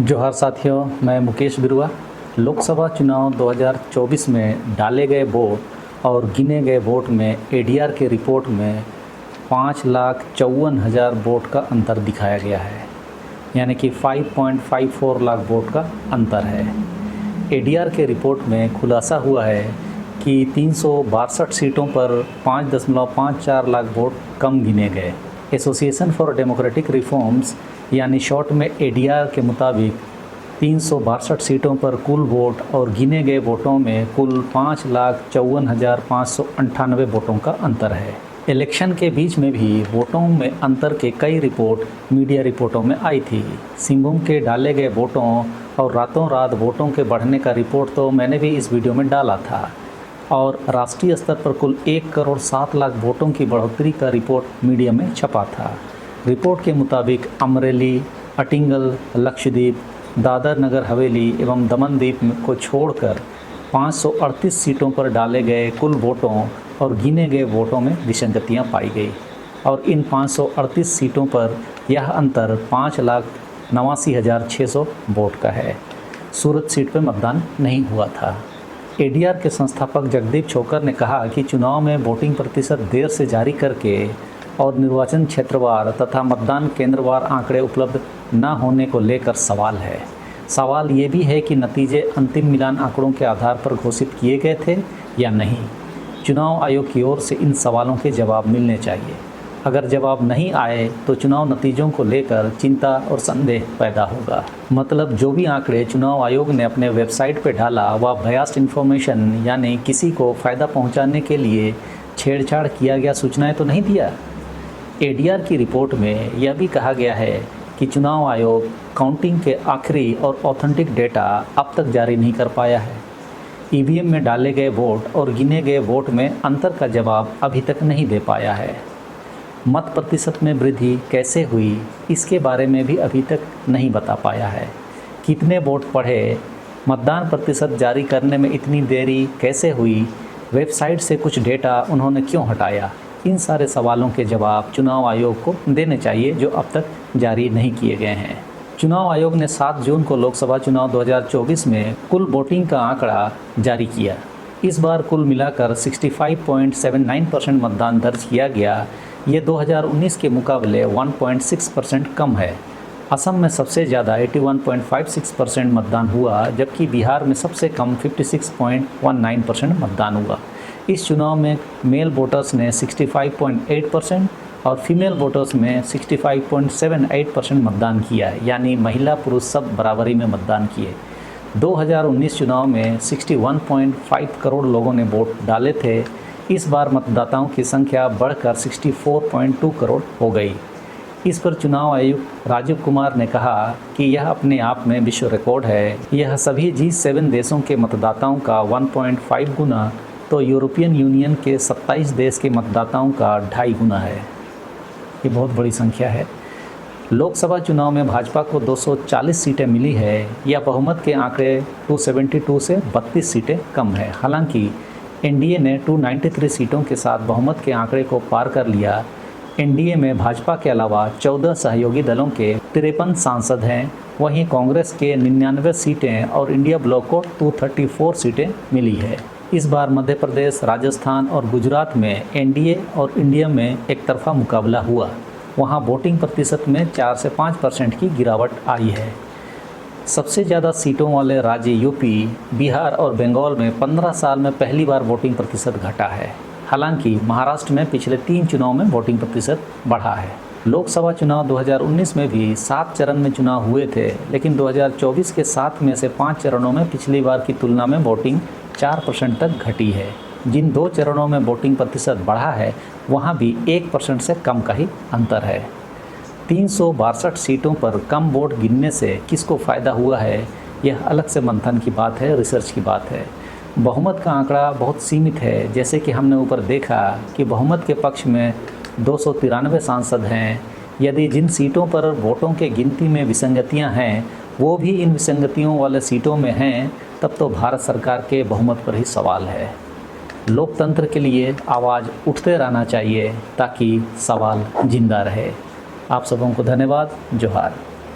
जोहार साथियों, मैं मुकेश बिरुआ। लोकसभा चुनाव 2024 में डाले गए वोट और गिने गए वोट में एडीआर के रिपोर्ट में 5,54,000 वोट का अंतर दिखाया गया है, यानी कि 5.54 लाख वोट का अंतर है। एडीआर के रिपोर्ट में खुलासा हुआ है कि 362 सीटों पर 5.54 लाख वोट कम गिने गए। एसोसिएशन फॉर डेमोक्रेटिक रिफॉर्म्स यानी शॉर्ट में एडीआर के मुताबिक 362 सीटों पर कुल वोट और गिने गए वोटों में कुल 5,54,598 वोटों का अंतर है। इलेक्शन के बीच में भी वोटों में अंतर के कई रिपोर्ट मीडिया रिपोर्टों में आई थी। सिंहभूम के डाले गए वोटों और रातों रात वोटों के बढ़ने का रिपोर्ट तो मैंने भी इस वीडियो में डाला था, और राष्ट्रीय स्तर पर कुल 1,07,00,000 वोटों की बढ़ोतरी का रिपोर्ट मीडिया में छपा था। रिपोर्ट के मुताबिक अमरेली, अटिंगल, लक्षद्वीप, दादर नगर हवेली एवं दमन द्वीप को छोड़कर 538 सीटों पर डाले गए कुल वोटों और गिने गए वोटों में विसंगतियां पाई गई, और इन 538 सीटों पर यह अंतर 5,89,600 वोट का है। सूरत सीट पर मतदान नहीं हुआ था। एडीआर के संस्थापक जगदीप छोकर ने कहा कि चुनाव में वोटिंग प्रतिशत देर से जारी करके और निर्वाचन क्षेत्रवार तथा मतदान केंद्रवार आंकड़े उपलब्ध न होने को लेकर सवाल है। सवाल ये भी है कि नतीजे अंतिम मिलान आंकड़ों के आधार पर घोषित किए गए थे या नहीं। चुनाव आयोग की ओर से इन सवालों के जवाब मिलने चाहिए। अगर जवाब नहीं आए तो चुनाव नतीजों को लेकर चिंता और संदेह पैदा होगा। मतलब जो भी आंकड़े चुनाव आयोग ने अपने वेबसाइट पर डाला वह बायस्ड इन्फॉर्मेशन यानी किसी को फ़ायदा पहुंचाने के लिए छेड़छाड़ किया गया सूचनाएं तो नहीं दिया। एडीआर की रिपोर्ट में यह भी कहा गया है कि चुनाव आयोग काउंटिंग के आखिरी और ऑथेंटिक डेटा अब तक जारी नहीं कर पाया है। ईवीएम में डाले गए वोट और गिने गए वोट में अंतर का जवाब अभी तक नहीं दे पाया है। मत प्रतिशत में वृद्धि कैसे हुई, इसके बारे में भी अभी तक नहीं बता पाया है। कितने वोट पड़े, मतदान प्रतिशत जारी करने में इतनी देरी कैसे हुई, वेबसाइट से कुछ डेटा उन्होंने क्यों हटाया, इन सारे सवालों के जवाब चुनाव आयोग को देने चाहिए, जो अब तक जारी नहीं किए गए हैं। चुनाव आयोग ने 7 जून को लोकसभा चुनाव 2024 में कुल वोटिंग का आंकड़ा जारी किया। इस बार कुल मिलाकर 65.79% मतदान दर्ज किया गया। ये 2019 के मुकाबले 1.6% कम है। असम में सबसे ज़्यादा 81.56% मतदान हुआ, जबकि बिहार में सबसे कम 56.19% मतदान हुआ। इस चुनाव में मेल वोटर्स ने 65.8% और फीमेल वोटर्स में 65.78% मतदान किया, यानी महिला पुरुष सब बराबरी में मतदान किए। 2019 चुनाव में 61.5 करोड़ लोगों ने वोट डाले थे। इस बार मतदाताओं की संख्या बढ़कर 64.2 करोड़ हो गई। इस पर चुनाव आयुक्त राजीव कुमार ने कहा कि यह अपने आप में विश्व रिकॉर्ड है। यह सभी G7 देशों के मतदाताओं का 1.5 गुना तो यूरोपियन यूनियन के 27 देश के मतदाताओं का 2.5 गुना है। ये बहुत बड़ी संख्या है। लोकसभा चुनाव में भाजपा को 240 सीटें मिली है। यह बहुमत के आंकड़े 272 से 32 सीटें कम है। हालांकि एनडीए ने 293 सीटों के साथ बहुमत के आंकड़े को पार कर लिया। एनडीए में भाजपा के अलावा 14 सहयोगी दलों के 53 सांसद हैं। वहीं कांग्रेस के 99 सीटें और इंडिया ब्लॉक को 234 सीटें मिली है। इस बार मध्य प्रदेश, राजस्थान और गुजरात में एनडीए और इंडिया में एक तरफा मुकाबला हुआ। वहां वोटिंग प्रतिशत में 4 से 5% की गिरावट आई है। सबसे ज़्यादा सीटों वाले राज्य यूपी, बिहार और बंगाल में 15 साल में पहली बार वोटिंग प्रतिशत घटा है। हालांकि महाराष्ट्र में पिछले 3 चुनाव में वोटिंग प्रतिशत बढ़ा है। लोकसभा चुनाव 2019 में भी 7 चरण में चुनाव हुए थे, लेकिन 2024 के 7 में से 5 चरणों में पिछली बार की तुलना में वोटिंग 4% तक घटी है। जिन 2 चरणों में वोटिंग प्रतिशत बढ़ा है, वहां भी 1% से कम का ही अंतर है। 362 सीटों पर कम वोट गिनने से किसको फ़ायदा हुआ है, यह अलग से मंथन की बात है, रिसर्च की बात है। बहुमत का आंकड़ा बहुत सीमित है। जैसे कि हमने ऊपर देखा कि बहुमत के पक्ष में 293 सांसद हैं। यदि जिन सीटों पर वोटों के गिनती में विसंगतियां हैं वो भी इन विसंगतियों वाले सीटों में हैं, तब तो भारत सरकार के बहुमत पर ही सवाल है। लोकतंत्र के लिए आवाज़ उठते रहना चाहिए ताकि सवाल जिंदा रहे। आप सबों को धन्यवाद। जोहार।